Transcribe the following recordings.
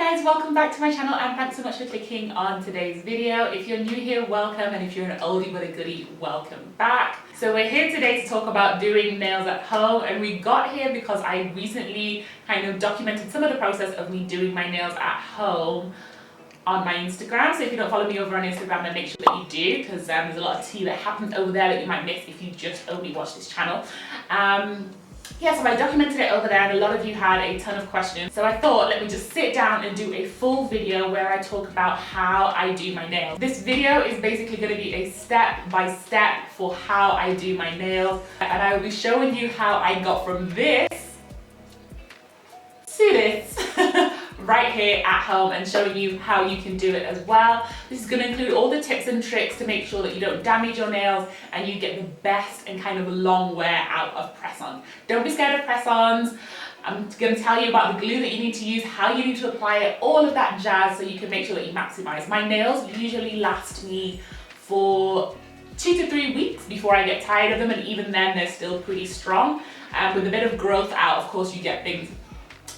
guys, welcome back to my channel and thanks so much for clicking on today's video. If you're new here, welcome, and if you're an oldie but a goodie, welcome back. So we're here today to talk about doing nails at home, and we got here because I recently kind of documented some of the process of me doing my nails at home on my Instagram. So if you don't follow me over on Instagram, then make sure that you do, because there's a lot of tea that happens over there that you might miss if you just only watch this channel. Yeah, so I documented it over there and a lot of you had a ton of questions. So I thought, let me just sit down and do a full video where I talk about how I do my nails. This video is basically going to be a step-by-step for how I do my nails. And I will be showing you how I got from this to this right here at home, and showing you how you can do it as well. This is going to include all the tips and tricks to make sure that you don't damage your nails and you get the best and kind of long wear out of press-ons. Don't be scared of press-ons. I'm going to tell you about the glue that you need to use, how you need to apply it, all of that jazz, so you can make sure that you maximize. My nails usually last me for 2 to 3 weeks before I get tired of them, and even then they're still pretty strong. With a bit of growth out, of course, you get things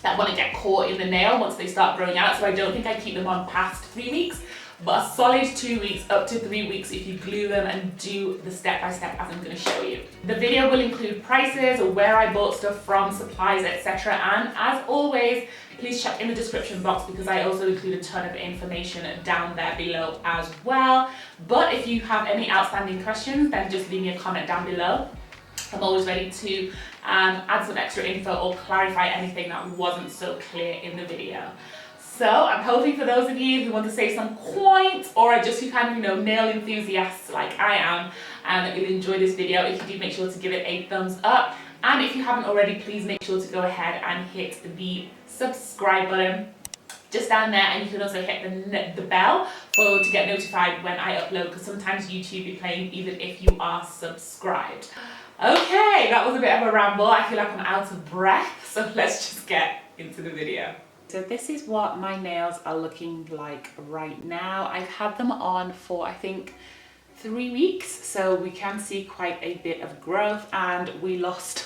that want to get caught in the nail once they start growing out, so I don't think I keep them on past 3 weeks, but a solid 2 weeks up to 3 weeks if you glue them and do the step-by-step as I'm going to show you. The video will include prices, or where I bought stuff from, supplies, etc. And as always, please check in the description box because I also include a ton of information down there below as well. But if you have any outstanding questions, then just leave me a comment down below. I'm always ready to add some extra info or clarify anything that wasn't so clear in the video. So I'm hoping for those of you who want to save some points, or are just kind of, nail enthusiasts like I am, that you'll enjoy this video. If you do, make sure to give it a thumbs up. And if you haven't already, please make sure to go ahead and hit the subscribe button just down there, and you can also hit the bell to get notified when I upload, because sometimes YouTube be playing even if you are subscribed. Okay, that was a bit of a ramble. I feel like I'm out of breath, so let's just get into the video. So this is what my nails are looking like right now. I've had them on for, I think, 3 weeks, so we can see quite a bit of growth, and we lost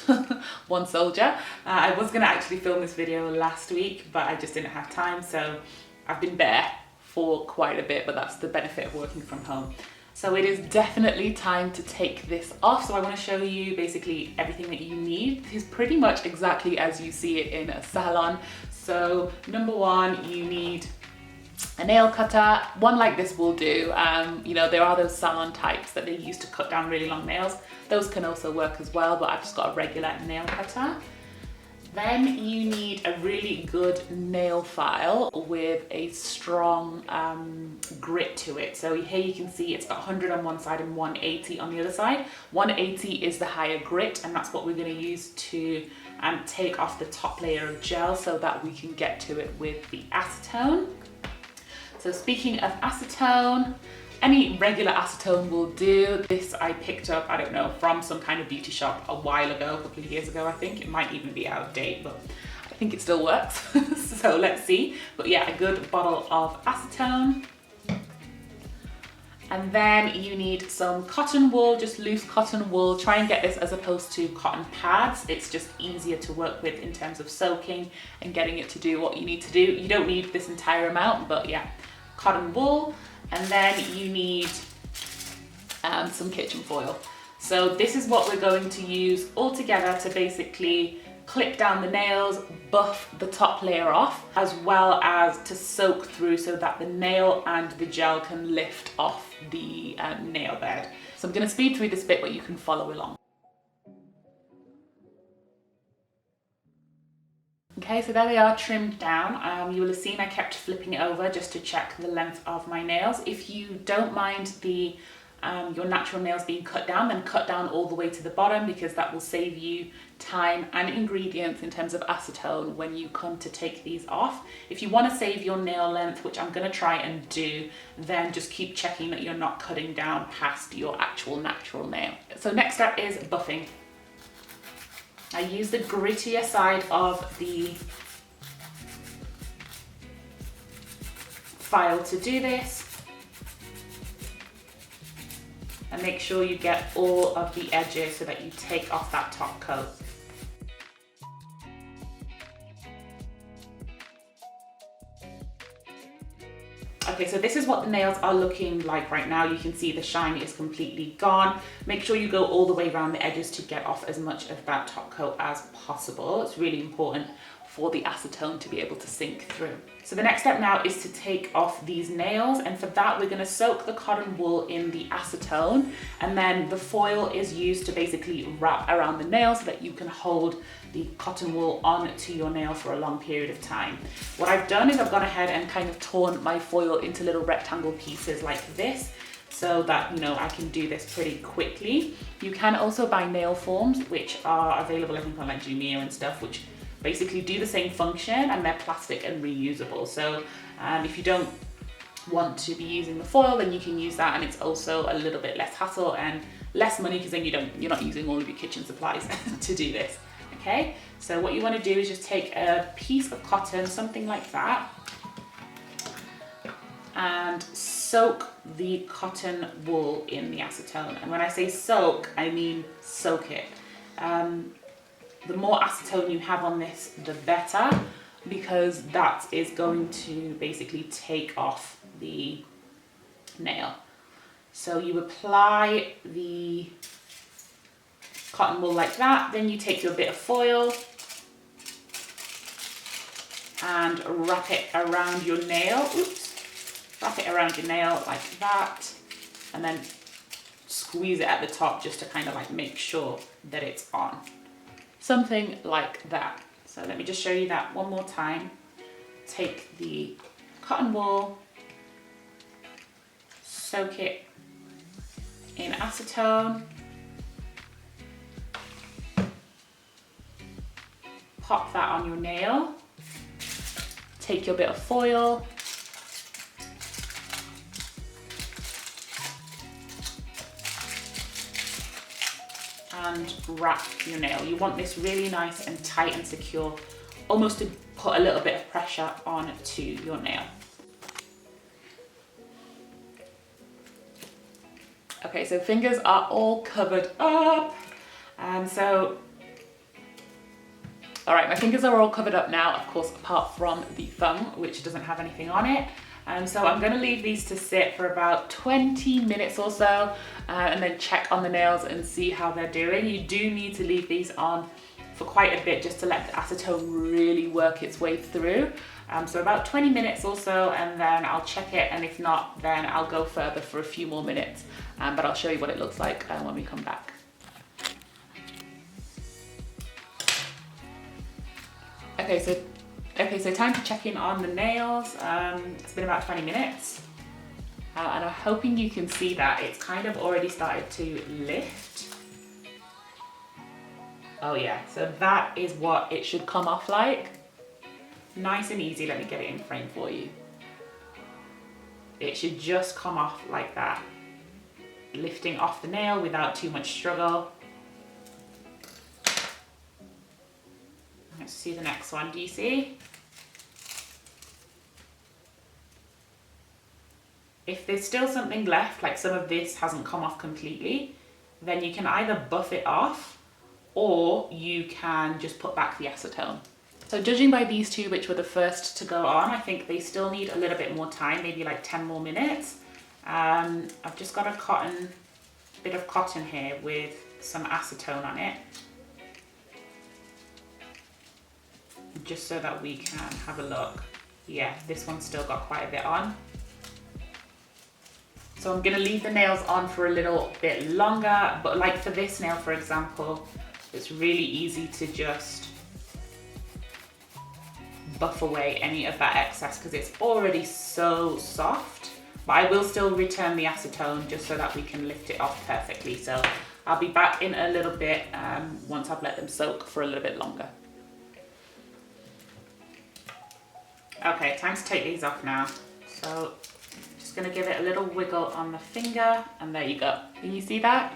one soldier. I was gonna actually film this video last week, but I just didn't have time, so I've been bare for quite a bit, but that's the benefit of working from home. So it is definitely time to take this off. So I want to show you basically everything that you need. This is pretty much exactly as you see it in a salon. So number one, you need a nail cutter. One like this will do. There are those salon types that they use to cut down really long nails. Those can also work as well, but I've just got a regular nail cutter. Then you need a really good nail file with a strong grit to it. So here you can see it's got 100 on one side and 180 on the other side. 180 is the higher grit, and that's what we're going to use to take off the top layer of gel so that we can get to it with the acetone. So speaking of acetone, any regular acetone will do. This I picked up, I don't know, from some kind of beauty shop a while ago, a couple of years ago I think. It might even be out of date, but I think it still works. So let's see. But yeah, a good bottle of acetone. And then you need some cotton wool, just loose cotton wool. Try and get this as opposed to cotton pads. It's just easier to work with in terms of soaking and getting it to do what you need to do. You don't need this entire amount, but yeah, cotton wool. And then you need some kitchen foil. So this is what we're going to use all together to basically clip down the nails, buff the top layer off, as well as to soak through so that the nail and the gel can lift off the nail bed. So I'm going to speed through this bit, but you can follow along. Okay, so there they are, trimmed down. You will have seen I kept flipping it over just to check the length of my nails. If you don't mind your natural nails being cut down, then cut down all the way to the bottom, because that will save you time and ingredients in terms of acetone when you come to take these off. If you want to save your nail length, which I'm going to try and do, then just keep checking that you're not cutting down past your actual natural nail. So next step is buffing. I use the grittier side of the file to do this. And make sure you get all of the edges so that you take off that top coat. Okay, so this is what the nails are looking like right now. You can see the shine is completely gone. Make sure you go all the way around the edges to get off as much of that top coat as possible. It's really important for the acetone to be able to sink through. So the next step now is to take off these nails, and for that we're going to soak the cotton wool in the acetone, and then the foil is used to basically wrap around the nail so that you can hold the cotton wool onto your nail for a long period of time. What I've done is I've gone ahead and kind of torn my foil into little rectangle pieces like this, so that, you know, I can do this pretty quickly. You can also buy nail forms, which are available I think on like Jumia and stuff, which basically do the same function, and they're plastic and reusable. So if you don't want to be using the foil, then you can use that, and it's also a little bit less hassle and less money, because then you're not using all of your kitchen supplies to do this. Okay, so what you want to do is just take a piece of cotton, something like that, and soak the cotton wool in the acetone. And when I say soak, I mean soak it. The more acetone you have on this, the better, because that is going to basically take off the nail. So you apply the cotton wool like that, then you take your bit of foil and wrap it around your nail. Wrap it around your nail like that, and then squeeze it at the top just to kind of like make sure that it's on. Something like that. So let me just show you that one more time. Take the cotton wool, soak it in acetone, pop that on your nail, take your bit of foil, and wrap your nail. You want this really nice and tight and secure, almost to put a little bit of pressure onto your nail. Okay, so fingers are all covered up. All right, my fingers are all covered up now, of course, apart from the thumb, which doesn't have anything on it. So I'm gonna leave these to sit for about 20 minutes or so, and then check on the nails and see how they're doing. You do need to leave these on for quite a bit just to let the acetone really work its way through. So about 20 minutes or so, and then I'll check it, and if not, then I'll go further for a few more minutes, but I'll show you what it looks like when we come back. Okay, so time to check in on the nails. It's been about 20 minutes, and I'm hoping you can see that it's kind of already started to lift. Oh yeah, so that is what it should come off like. Nice and easy. Let me get it in frame for you. It should just come off like that, lifting off the nail without too much struggle. Let's see the next one. Do you see? If there's still something left, like some of this hasn't come off completely, then you can either buff it off, or you can just put back the acetone. So judging by these two, which were the first to go on, I think they still need a little bit more time, maybe like 10 more minutes. I've just got a bit of cotton here with some acetone on it, just so that we can have a look. Yeah, this one's still got quite a bit on. So I'm gonna leave the nails on for a little bit longer, but like for this nail, for example, it's really easy to just buff away any of that excess because it's already so soft. But I will still return the acetone just so that we can lift it off perfectly. So I'll be back in a little bit once I've let them soak for a little bit longer. Okay, time to take these off now. So just gonna give it a little wiggle on the finger, and there you go. Can you see that?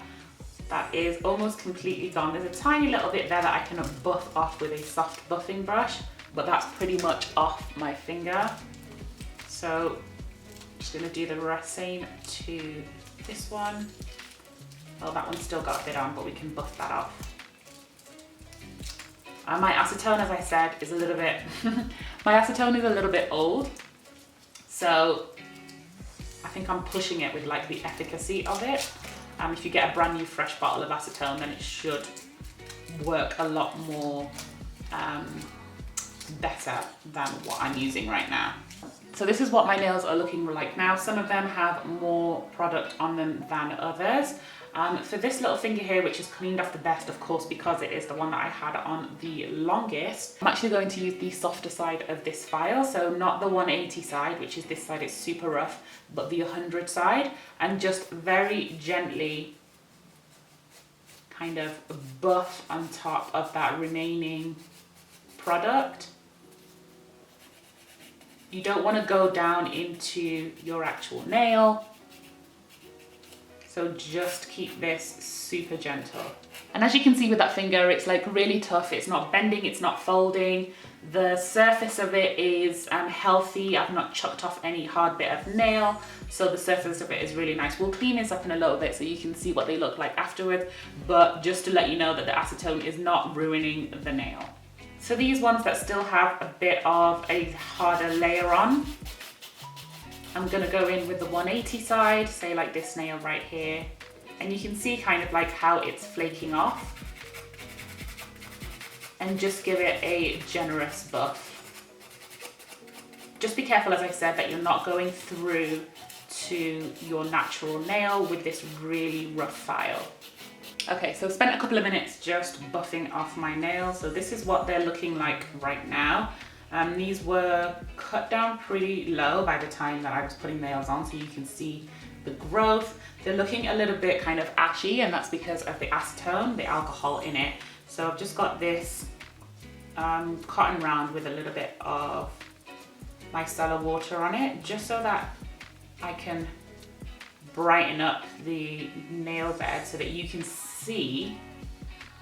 That is almost completely gone. There's a tiny little bit there that I can buff off with a soft buffing brush, but that's pretty much off my finger. So I'm just gonna do the same to this one. Well, that one's still got a bit on, but we can buff that off. My acetone, as I said, is a little bit, my acetone is a little bit old. So I think I'm pushing it with like the efficacy of it. If you get a brand new fresh bottle of acetone, then it should work a lot more better than what I'm using right now. So this is what my nails are looking like now. Some of them have more product on them than others. For this little finger here, which is cleaned off the best, of course, because it is the one that I had on the longest, I'm actually going to use the softer side of this file. So not the 180 side, which is this side, it's super rough, but the 100 side, and just very gently kind of buff on top of that remaining product. You don't want to go down into your actual nail. So just keep this super gentle. And as you can see with that finger, it's like really tough. It's not bending, it's not folding. The surface of it is healthy. I've not chucked off any hard bit of nail. So the surface of it is really nice. We'll clean this up in a little bit so you can see what they look like afterwards. But just to let you know that the acetone is not ruining the nail. So these ones that still have a bit of a harder layer on, I'm gonna go in with the 180 side, say like this nail right here. And you can see kind of like how it's flaking off. And just give it a generous buff. Just be careful, as I said, that you're not going through to your natural nail with this really rough file. Okay, so I've spent a couple of minutes just buffing off my nails. So this is what they're looking like right now. These were cut down pretty low by the time that I was putting nails on, so you can see the growth. They're looking a little bit kind of ashy, and that's because of the acetone, the alcohol in it. So I've just got this cotton round with a little bit of micellar water on it, just so that I can brighten up the nail bed so that you can see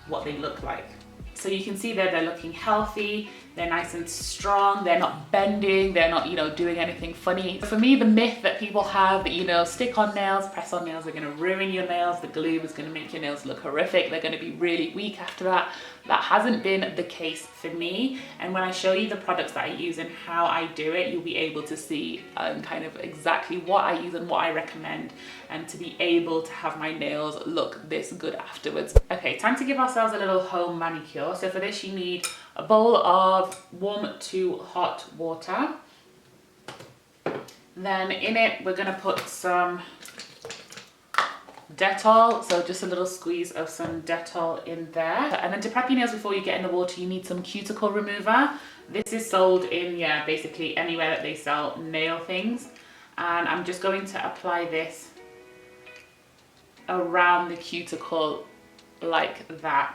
what they look like. So you can see there they're looking healthy, they're nice and strong, they're not bending, they're not, doing anything funny. For me, the myth that people have that, stick-on nails, press-on nails are gonna ruin your nails, the glue is gonna make your nails look horrific, they're gonna be really weak after that. That hasn't been the case for me. And when I show you the products that I use and how I do it, you'll be able to see kind of exactly what I use and what I recommend, and to be able to have my nails look this good afterwards. Okay, time to give ourselves a little home manicure. So for this, you need a bowl of warm to hot water. Then in it, we're gonna put some Dettol, so just a little squeeze of some Dettol in there. And then to prep your nails before you get in the water, you need some cuticle remover. This is sold in, basically anywhere that they sell nail things. And I'm just going to apply this around the cuticle like that.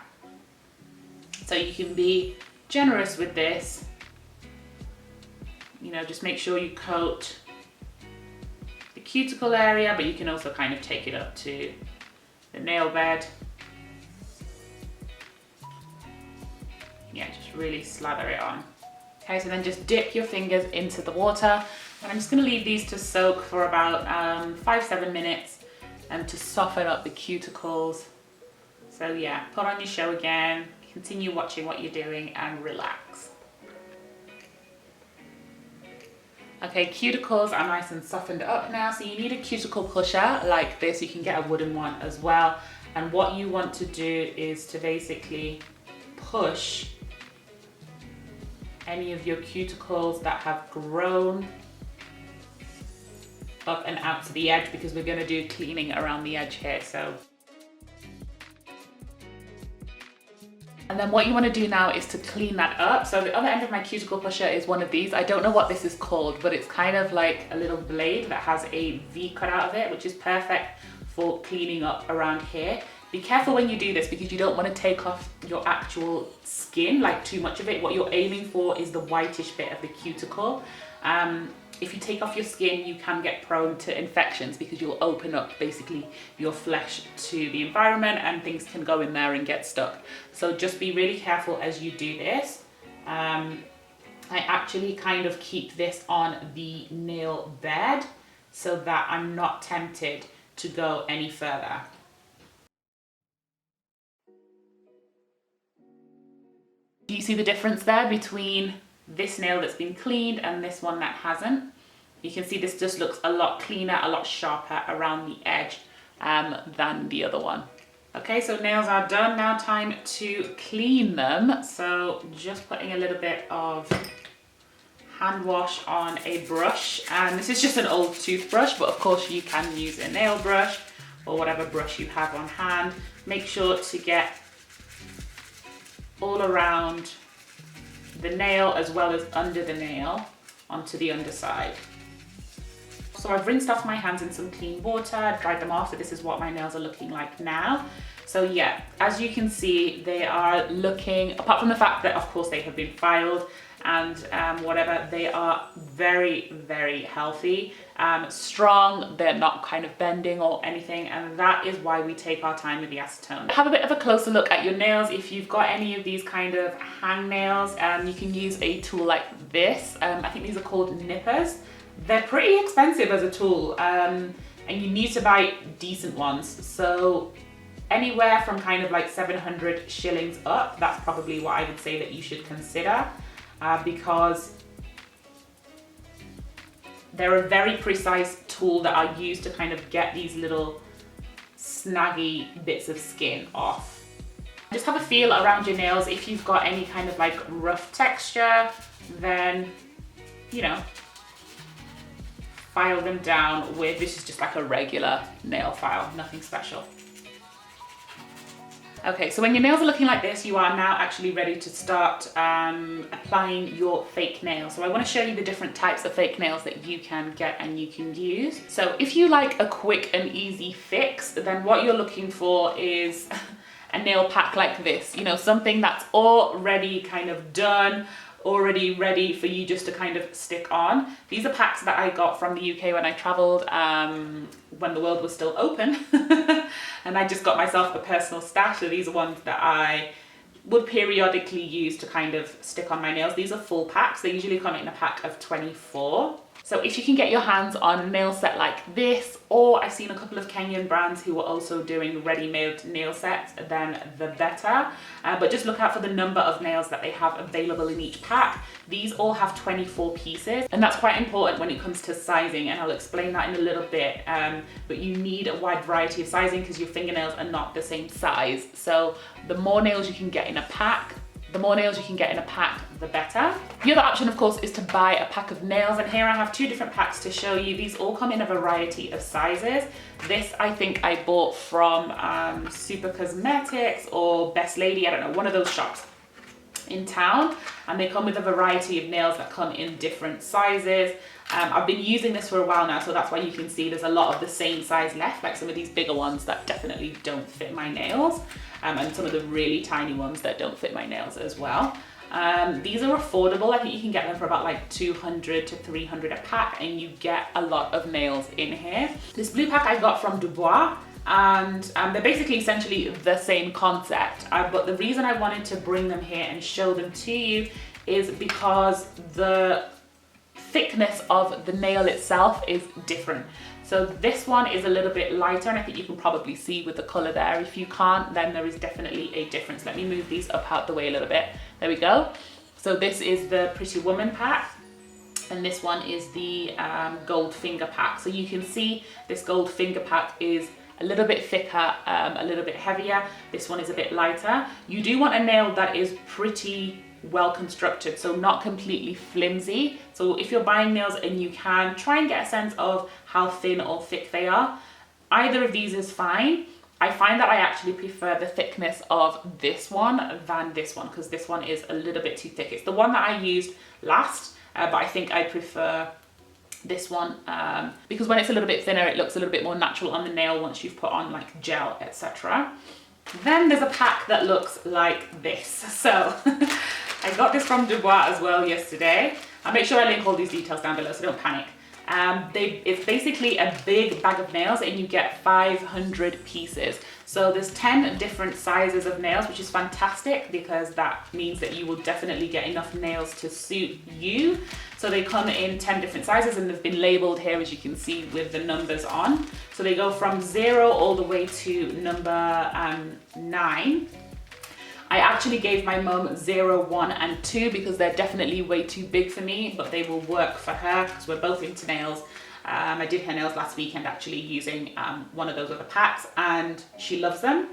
So you can be generous with this. Just make sure you coat the cuticle area, but you can also kind of take it up to the nail bed. Yeah, just really slather it on. Okay, so then just dip your fingers into the water. And I'm just gonna leave these to soak for about 5-7 minutes and to soften up the cuticles. So yeah, put on your show again, continue watching what you're doing and relax. Okay, cuticles are nice and softened up now, so you need a cuticle pusher like this. You can get a wooden one as well. And what you want to do is to basically push any of your cuticles that have grown up and out to the edge, because we're going to do cleaning around the edge here. And then what you want to do now is to clean that up. So the other end of my cuticle pusher is one of these. I don't know what this is called, but it's kind of like a little blade that has a V cut out of it, which is perfect for cleaning up around here. Be careful when you do this, because you don't want to take off your actual skin, like too much of it. What you're aiming for is the whitish bit of the cuticle. If you take off your skin, you can get prone to infections, because you'll open up basically your flesh to the environment and things can go in there and get stuck. So just be really careful as you do this. I actually kind of keep this on the nail bed so that I'm not tempted to go any further. Do you see the difference there between this nail that's been cleaned and this one that hasn't? You can see this just looks a lot cleaner, a lot sharper around the edge than the other one. Okay, so nails are done. Now time to clean them. So just putting a little bit of hand wash on a brush, and this is just an old toothbrush, but of course you can use a nail brush or whatever brush you have on hand. Make sure to get all around the nail as well as under the nail onto the underside. So I've rinsed off my hands in some clean water, dried them off, so this is what my nails are looking like now. So yeah, as you can see, they are looking, apart from the fact that of course they have been filed and whatever, they are very, very healthy, strong, they're not kind of bending or anything, and that is why we take our time with the acetone. Have a bit of a closer look at your nails. If you've got any of these kind of hang nails, you can use a tool like this. I think these are called nippers. They're pretty expensive as a tool, and you need to buy decent ones. So anywhere from kind of like 700 shillings up, that's probably what I would say that you should consider, because they're a very precise tool that I use to kind of get these little snaggy bits of skin off. Just have a feel around your nails. If you've got any kind of like rough texture, then, you know, file them down with, this is just like a regular nail file, nothing special. Okay, so when your nails are looking like this, you are now actually ready to start applying your fake nails. So I want to show you the different types of fake nails that you can get and you can use. So if you like a quick and easy fix, then what you're looking for is a nail pack like this, you know, something that's already kind of done, already ready for you just to kind of stick on. These are packs that I got from the UK when I traveled, when the world was still open. And I just got myself a personal stash. So these are ones that I would periodically use to kind of stick on my nails. These are full packs. They usually come in a pack of 24. So if you can get your hands on a nail set like this, or I've seen a couple of Kenyan brands who are also doing ready-made nail sets, then the better. But just look out for the number of nails that they have available in each pack. These all have 24 pieces, and that's quite important when it comes to sizing, and I'll explain that in a little bit. But you need a wide variety of sizing because your fingernails are not the same size. So the more nails you can get in a pack, the better. The other option, of course, is to buy a pack of nails, and here I have two different packs to show you. These all come in a variety of sizes. This I think I bought from Super Cosmetics or Best Lady, I don't know, one of those shops in town, and they come with a variety of nails that come in different sizes. I've been using this for a while now, so that's why you can see there's a lot of the same size left, like some of these bigger ones that definitely don't fit my nails, and some of the really tiny ones that don't fit my nails as well. These are affordable. I think you can get them for about like 200 to 300 a pack, and you get a lot of nails in here. This blue pack I got from Dubois, and they're basically essentially the same concept, but the reason I wanted to bring them here and show them to you is because the thickness of the nail itself is different. So this one is a little bit lighter, and I think you can probably see with the color there. If you can't, then there is definitely a difference. Let me move these up out the way a little bit. There we go. So this is the Pretty Woman pack, and this one is the Gold Finger pack. So you can see this Gold Finger pack is a little bit thicker, a little bit heavier. This one is a bit lighter. You do want a nail that is pretty well constructed, so not completely flimsy. So if you're buying nails and you can, try and get a sense of how thin or thick they are. Either of these is fine. I find that I actually prefer the thickness of this one than this one, because this one is a little bit too thick. It's the one that I used last, but I think I prefer this one because when it's a little bit thinner, it looks a little bit more natural on the nail once you've put on like gel, etc. Then there's a pack that looks like this. So I got this from Dubois as well yesterday. I'll make sure I link all these details down below, so don't panic. It's basically a big bag of nails, and you get 500 pieces. So there's 10 different sizes of nails, which is fantastic because that means that you will definitely get enough nails to suit you. So they come in 10 different sizes, and they've been labeled here, as you can see, with the numbers on. So they go from 0 all the way to number 9. I actually gave my mum 0, 1 and 2 because they're definitely way too big for me, but they will work for her because we're both into nails. I did her nails last weekend actually using one of those other packs, and she loves them.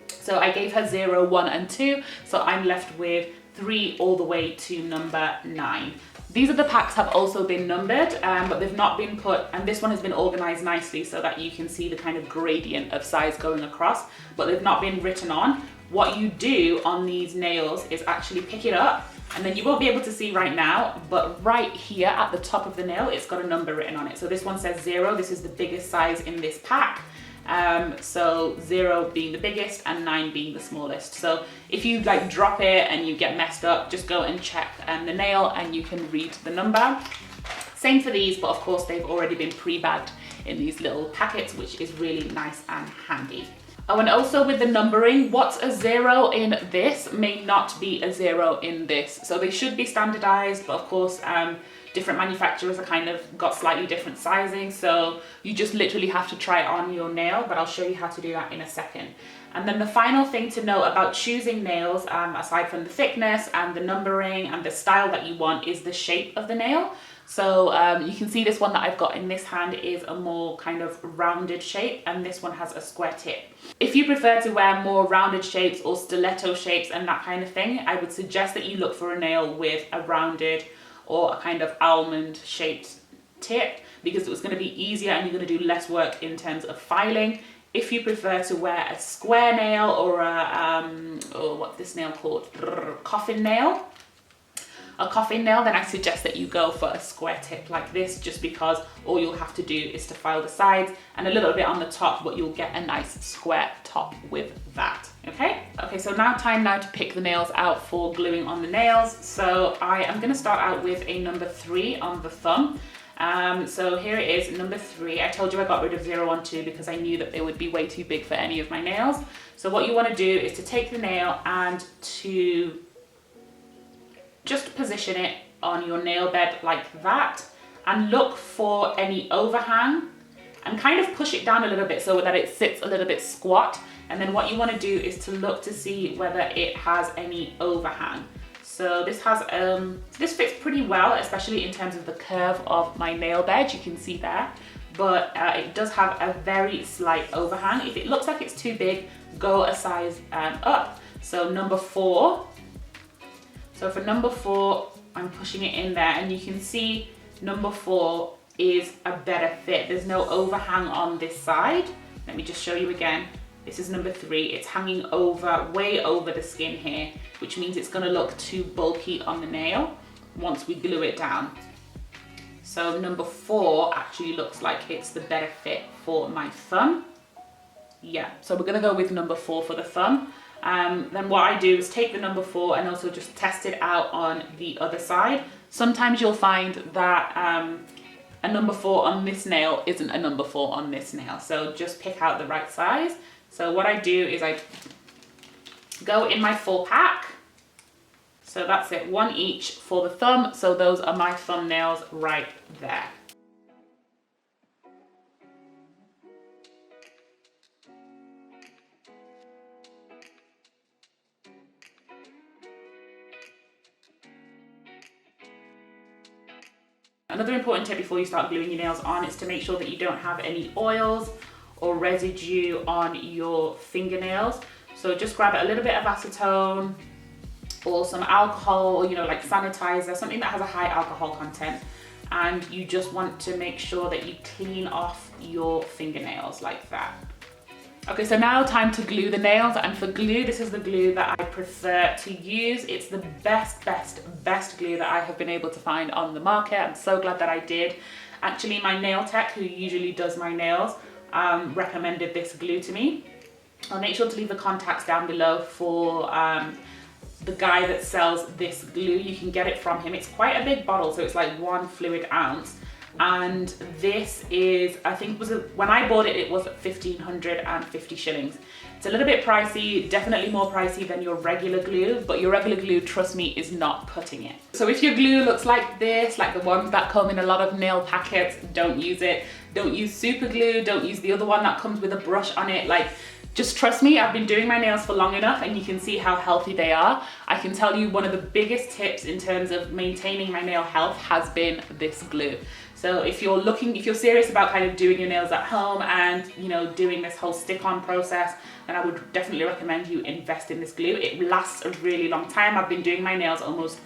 So I gave her 0, 1 and 2. So I'm left with 3 all the way to number 9. These other packs have also been numbered, but they've not been put, and this one has been organized nicely so that you can see the kind of gradient of size going across, but they've not been written on. What you do on these nails is actually pick it up, and then you won't be able to see right now, but right here at the top of the nail, it's got a number written on it. So this one says 0. This is the biggest size in this pack. So 0 being the biggest and 9 being the smallest. So if you like drop it and you get messed up, just go and check the nail and you can read the number. Same for these, but of course they've already been pre-bagged in these little packets, which is really nice and handy. Oh, and also with the numbering, what's a 0 in this may not be a 0 in this. So they should be standardized, but of course, different manufacturers are kind of got slightly different sizing. So you just literally have to try it on your nail, but I'll show you how to do that in a second. And then the final thing to know about choosing nails, aside from the thickness and the numbering and the style that you want, is the shape of the nail. So you can see this one that I've got in this hand is a more kind of rounded shape, and this one has a square tip. If you prefer to wear more rounded shapes or stiletto shapes and that kind of thing, I would suggest that you look for a nail with a rounded or a kind of almond shaped tip, because it's going to be easier and you're going to do less work in terms of filing. If you prefer to wear a square nail or a, what's this nail called? Coffin nail. A coffin nail, then I suggest that you go for a square tip like this, just because all you'll have to do is to file the sides and a little bit on the top, but you'll get a nice square top with that. Okay, so now to pick the nails out for gluing on the nails. So I am going to start out with a number 3 on the thumb. So here it is, number 3. I told you I got rid of 0, 1, 2 because I knew that they would be way too big for any of my nails. So what you want to do is to take the nail and to just position it on your nail bed like that, and look for any overhang and kind of push it down a little bit so that it sits a little bit squat. And then what you want to do is to look to see whether it has any overhang. So this has this fits pretty well, especially in terms of the curve of my nail bed, you can see there, but it does have a very slight overhang. If it looks like it's too big, go a size up. So number 4. So for number 4, I'm pushing it in there, and you can see number 4 is a better fit. There's no overhang on this side. Let me just show you again. This is number 3. It's hanging over, way over the skin here, which means it's going to look too bulky on the nail once we glue it down. So number 4 actually looks like it's the better fit for my thumb. Yeah, so we're going to go with number 4 for the thumb. Then what I do is take the number 4 and also just test it out on the other side. Sometimes you'll find that a number 4 on this nail isn't a number 4 on this nail. So just pick out the right size. So what I do is I go in my full pack. So that's it, 1 each for the thumb. So those are my thumbnails right there. Another important tip before you start gluing your nails on is to make sure that you don't have any oils or residue on your fingernails. So just grab a little bit of acetone or some alcohol, or like sanitizer, something that has a high alcohol content, and you just want to make sure that you clean off your fingernails like that. Okay, so now time to glue the nails, and for glue, this is the glue that I prefer to use. It's the best glue that I have been able to find on the market. I'm so glad that I did. Actually, my nail tech, who usually does my nails, recommended this glue to me. I'll make sure to leave the contacts down below for the guy that sells this glue. You can get it from him. It's quite a big bottle, so it's like 1 fluid ounce. And this is, I think when I bought it, it was 1,550 shillings. It's a little bit pricey, definitely more pricey than your regular glue, but your regular glue, trust me, is not cutting it. So if your glue looks like this, like the ones that come in a lot of nail packets, don't use it. Don't use super glue, don't use the other one that comes with a brush on it. Like, Just trust me, I've been doing my nails for long enough and you can see how healthy they are. I can tell you one of the biggest tips in terms of maintaining my nail health has been this glue. So if you're serious about kind of doing your nails at home and, you know, doing this whole stick-on process, then I would definitely recommend you invest in this glue. It lasts a really long time. I've been doing my nails almost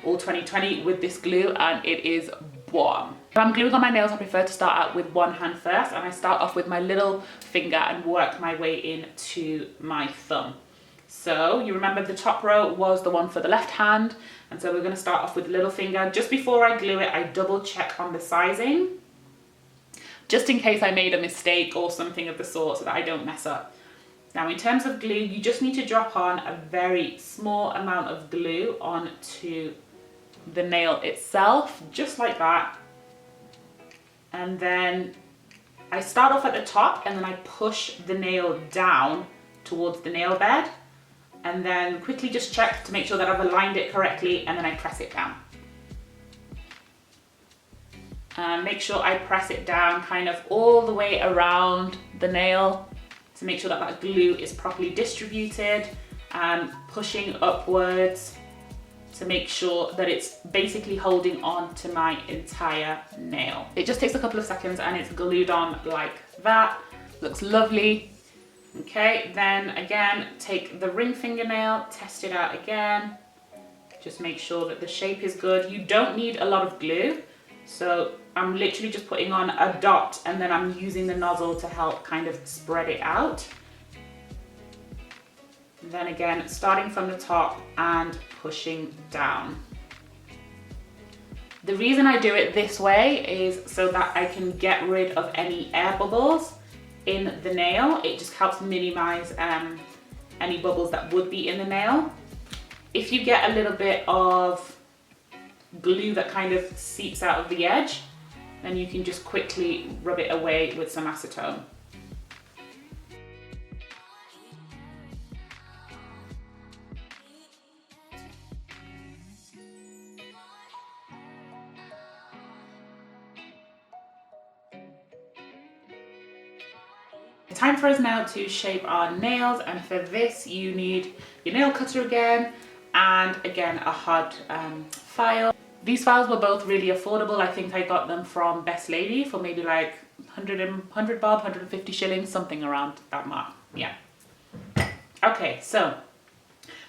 all 2020 with this glue and it is bomb. When I'm gluing on my nails, I prefer to start out with one hand first, and I start off with my little finger and work my way into my thumb. So you remember the top row was the one for the left hand, and so we're going to start off with the little finger. Just before I glue it, I double check on the sizing, just in case I made a mistake or something of the sort, so that I don't mess up. Now in terms of glue, you just need to drop on a very small amount of glue onto the nail itself, just like that. And then I start off at the top and then I push the nail down towards the nail bed, and then quickly just check to make sure that I've aligned it correctly, and then I press it down. Make sure I press it down kind of all the way around the nail to make sure that that glue is properly distributed, and pushing upwards to make sure that it's basically holding on to my entire nail. It just takes a couple of seconds and it's glued on like that. Looks lovely. Okay, then again, take the ring fingernail, test it out again. Just make sure that the shape is good. You don't need a lot of glue. So I'm literally just putting on a dot and then I'm using the nozzle to help kind of spread it out. And then again, starting from the top and pushing down. The reason I do it this way is so that I can get rid of any air bubbles in the nail. It just helps minimize any bubbles that would be in the nail. If you get a little bit of glue that kind of seeps out of the edge, then you can just quickly rub it away with some acetone. Time for us now to shape our nails, and for this you need your nail cutter again, and again a hard file. These files were both really affordable. I think I got them from Best Lady for maybe like 100 bob, 150 shillings, something around that mark. Yeah. Okay, so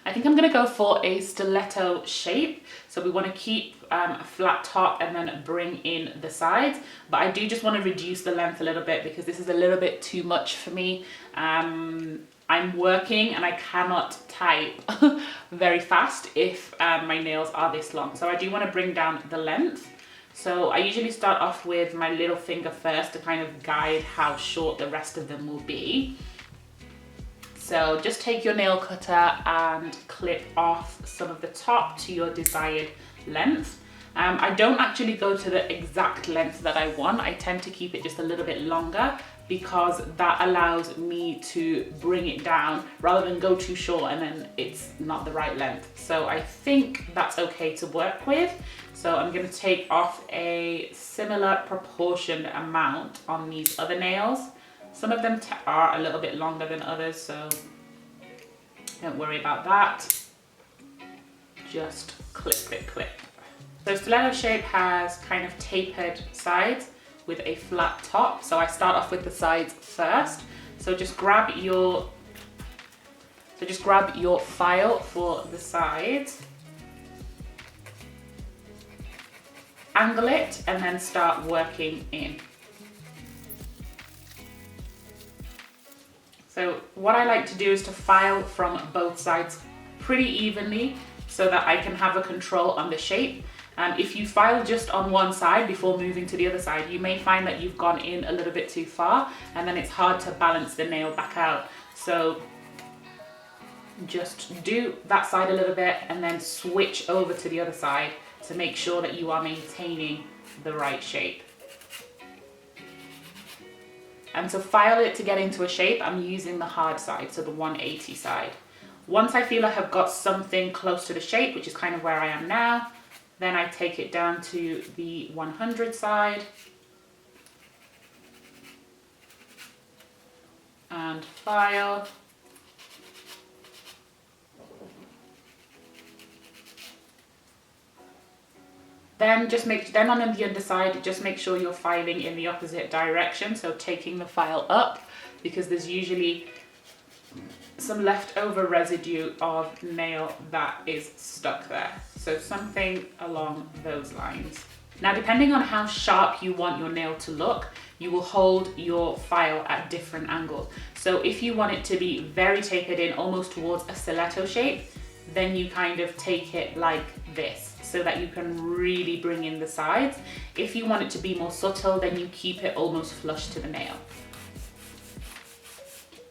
I think I'm gonna go for a stiletto shape. So we want to keep a flat top and then bring in the sides, but I do just want to reduce the length a little bit because this is a little bit too much for me. I'm working and I cannot type very fast if my nails are this long. So I do want to bring down the length. So I usually start off with my little finger first to kind of guide how short the rest of them will be. So just take your nail cutter and clip off some of the top to your desired length. I don't actually go to the exact length that I want. I tend to keep it just a little bit longer because that allows me to bring it down rather than go too short and then it's not the right length. So I think that's okay to work with. So I'm going to take off a similar proportion amount on these other nails. Some of them are a little bit longer than others, so don't worry about that. Just clip, clip, clip. So stiletto shape has kind of tapered sides with a flat top. So I start off with the sides first. So just grab your file for the sides, angle it, and then start working in. So what I like to do is to file from both sides pretty evenly so that I can have a control on the shape. If you file just on one side before moving to the other side, you may find that you've gone in a little bit too far and then it's hard to balance the nail back out. So just do that side a little bit and then switch over to the other side to make sure that you are maintaining the right shape. And to file it to get into a shape, I'm using the hard side, so the 180 side. Once I feel like I've got something close to the shape, which is kind of where I am now, then I take it down to the 100 side. and file. Then on the underside, just make sure you're filing in the opposite direction, so taking the file up, because there's usually some leftover residue of nail that is stuck there. So something along those lines. Now, depending on how sharp you want your nail to look, you will hold your file at different angles. So if you want it to be very tapered in, almost towards a stiletto shape, then you kind of take it like this, so that you can really bring in the sides. If you want it to be more subtle, then you keep it almost flush to the nail.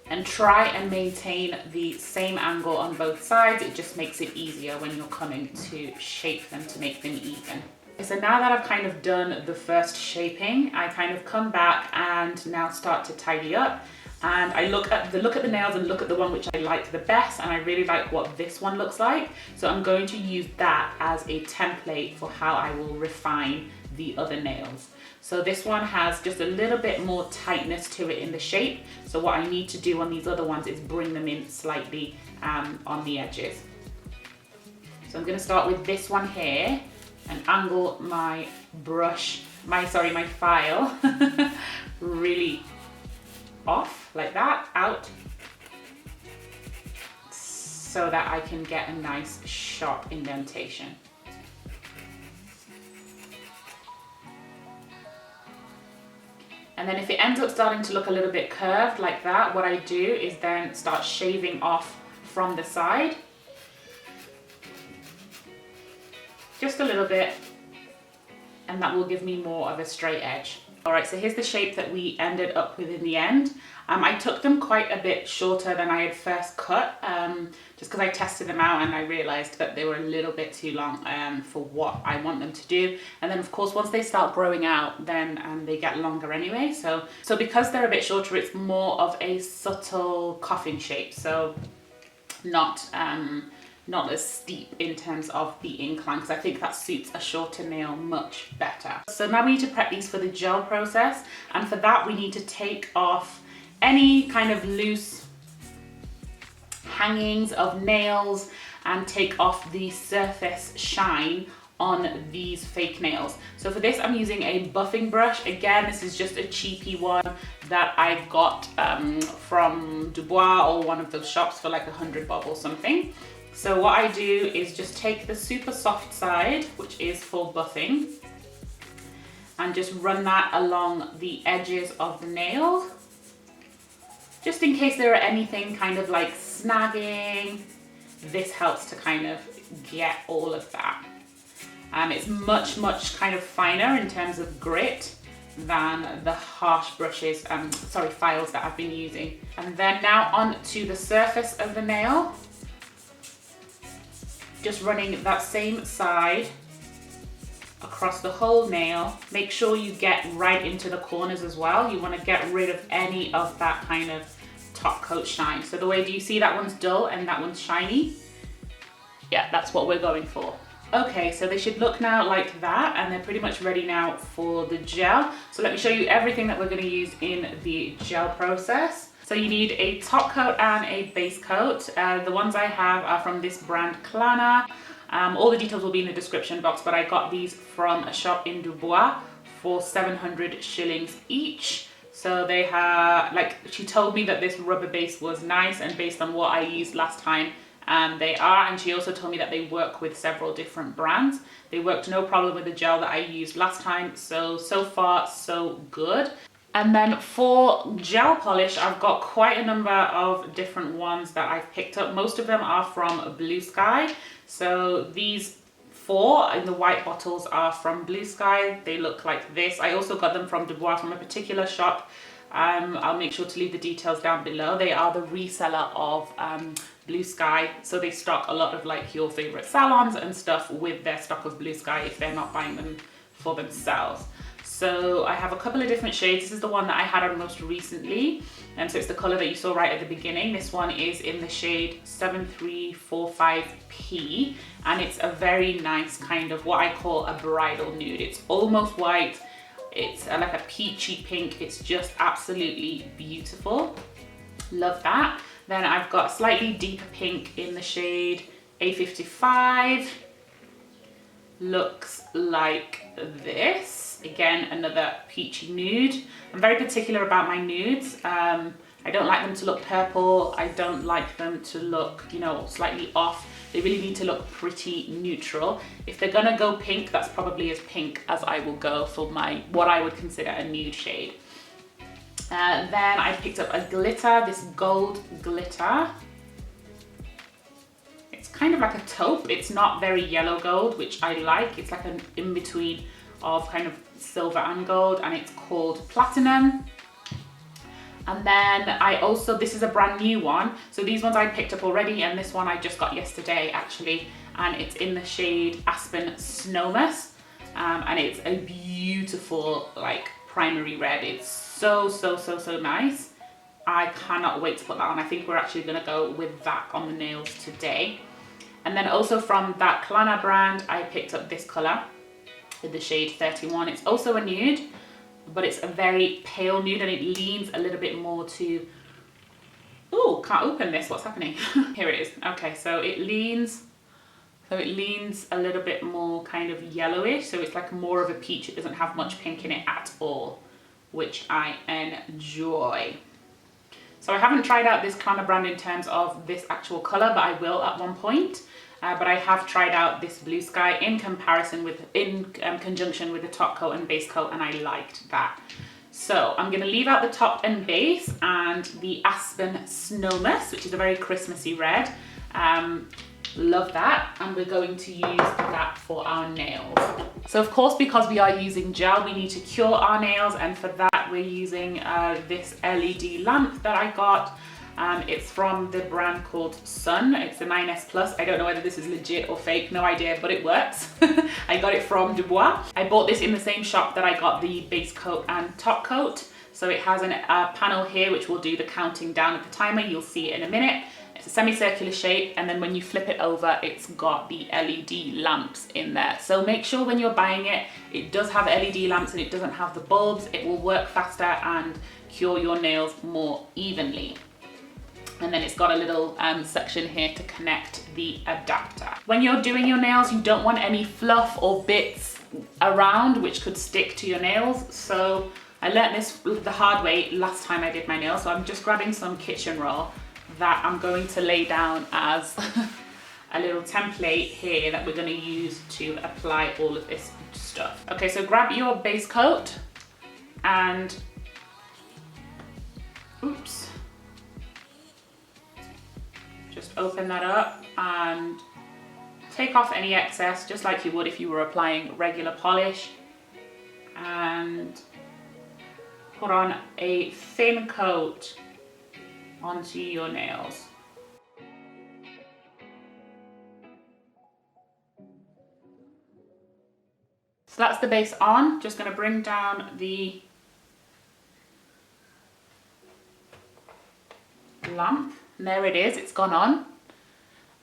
And try and maintain the same angle on both sides. It just makes it easier when you're coming to shape them to make them even. So now that I've kind of done the first shaping, I kind of come back and now start to tidy up. And I look at the nails and look at the one which I like the best, and I really like what this one looks like. So I'm going to use that as a template for how I will refine the other nails. So this one has just a little bit more tightness to it in the shape. So what I need to do on these other ones is bring them in slightly on the edges. So I'm going to start with this one here and angle my file really off like that, out, so that I can get a nice sharp indentation. And then if it ends up starting to look a little bit curved like that, what I do is then start shaving off from the side. Just a little bit, and that will give me more of a straight edge. All right, so here's the shape that we ended up with in the end. I took them quite a bit shorter than I had first cut, just because I tested them out and I realized that they were a little bit too long for what I want them to do. And then of course, once they start growing out, then they get longer anyway. So because they're a bit shorter, it's more of a subtle coffin shape. So not as steep in terms of the incline, because I think that suits a shorter nail much better. So now we need to prep these for the gel process, and for that we need to take off any kind of loose hangings of nails and take off the surface shine on these fake nails. So for this I'm using a buffing brush. Again, this is just a cheapy one that I got from Dubois or one of those shops for like 100 bob or something. So what I do is just take the super soft side, which is for buffing, and just run that along the edges of the nail, just in case there are anything kind of like snagging. This helps to kind of get all of that. It's much kind of finer in terms of grit than the harsh brushes, files that I've been using. And then now on to the surface of the nail. Just running that same side across the whole nail. Make sure you get right into the corners as well. You want to get rid of any of that kind of top coat shine. So the way, do you see that one's dull and that one's shiny? Yeah, that's what we're going for. Okay, so they should look now like that, and they're pretty much ready now for the gel. So let me show you everything that we're going to use in the gel process. So you need a top coat and a base coat. The ones I have are from this brand Klana. All the details will be in the description box, but I got these from a shop in Dubois for 700 shillings each. So they have, like, she told me that this rubber base was nice, and based on what I used last time, they are. And she also told me that they work with several different brands. They worked no problem with the gel that I used last time. So far, so good. And then for gel polish, I've got quite a number of different ones that I've picked up. Most of them are from Blue Sky. So these 4 in the white bottles are from Blue Sky. They look like this. I also got them from Dubois, from a particular shop. I'll make sure to leave the details down below. They are the reseller of Blue Sky. So they stock a lot of like your favorite salons and stuff with their stock of Blue Sky if they're not buying them for themselves. So I have a couple of different shades. This is the one that I had on most recently. And so it's the color that you saw right at the beginning. This one is in the shade 7345P. And it's a very nice kind of what I call a bridal nude. It's almost white. It's like a peachy pink. It's just absolutely beautiful. Love that. Then I've got slightly deeper pink in the shade A55. Looks like this. Again, another peachy nude. I'm very particular about my nudes. I don't like them to look purple. I don't like them to look, you know, slightly off. They really need to look pretty neutral. If they're gonna go pink, that's probably as pink as I will go for my, what I would consider a nude shade. Then I picked up a glitter, this gold glitter. It's kind of like a taupe. It's not very yellow gold, which I like. It's like an in-between of kind of silver and gold, and it's called Platinum. And then I also, this is a brand new one. So these ones I picked up already, and this one I just got yesterday actually. And it's in the shade Aspen Snowmas. And it's a beautiful like primary red. It's so nice. I cannot wait to put that on. I think we're actually gonna go with that on the nails today. And then also from that Klana brand, I picked up this color in the shade 31. It's also a nude, but it's a very pale nude, and it leans a little bit more to, oh, can't open this, what's happening? Here it is. Okay, so it leans a little bit more kind of yellowish, so it's like more of a peach. It doesn't have much pink in it at all, which I enjoy. So I haven't tried out this Klana brand in terms of this actual color, but I will at one point. But I have tried out this Blue Sky in conjunction with the top coat and base coat, and I liked that. So I'm gonna leave out the top and base and the Aspen Snowmas, which is a very Christmassy red. Love that, and we're going to use that for our nails. So of course, because we are using gel, we need to cure our nails, and for that we're using this LED lamp that I got. It's from the brand called Sun. It's the 9S Plus. I don't know whether this is legit or fake, no idea, but it works. I got it from Dubois. I bought this in the same shop that I got the base coat and top coat. So it has a panel here which will do the counting down of the timer. You'll see it in a minute. It's a semicircular shape, and then when you flip it over, it's got the LED lamps in there. So make sure when you're buying it, it does have LED lamps and it doesn't have the bulbs. It will work faster and cure your nails more evenly. And then it's got a little section here to connect the adapter. When you're doing your nails, you don't want any fluff or bits around which could stick to your nails. So I learned this the hard way last time I did my nails. So I'm just grabbing some kitchen roll that I'm going to lay down as a little template here that we're going to use to apply all of this stuff. Okay, so grab your base coat and, oops. Just open that up and take off any excess, just like you would if you were applying regular polish, and put on a thin coat onto your nails. So that's the base on. Just going to bring down the lamp. And there it is, it's gone on.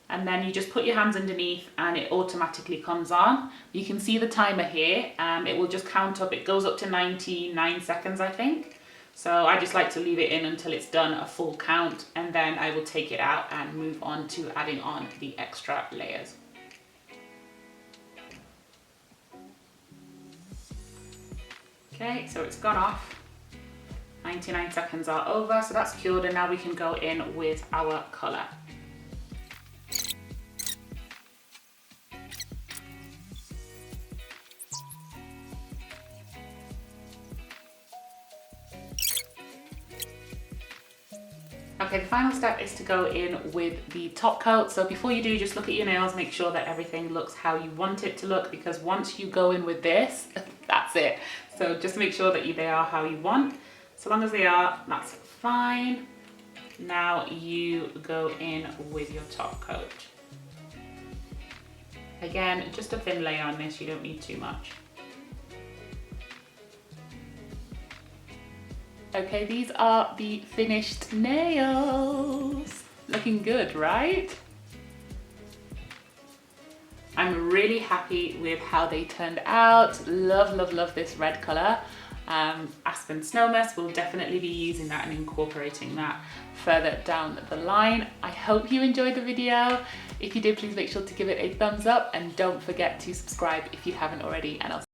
And then you just put your hands underneath and it automatically comes on. You can see the timer here. It will just count up. It goes up to 99 seconds, I think. So I just like to leave it in until it's done a full count, and then I will take it out and move on to adding on the extra layers. Okay, so it's gone off. 99 seconds are over, so that's cured, and now we can go in with our colour. Okay, the final step is to go in with the top coat. So before you do, just look at your nails, make sure that everything looks how you want it to look, because once you go in with this, that's it. So just make sure that they are how you want. So long as they are, that's fine. Now you go in with your top coat. Again, just a thin layer on this, you don't need too much. Okay, these are the finished nails. Looking good, right? I'm really happy with how they turned out. Love, love, love this red color. Aspen Snow Mist. We'll definitely be using that and incorporating that further down the line. I hope you enjoyed the video. If you did, please make sure to give it a thumbs up and don't forget to subscribe if you haven't already, and I'll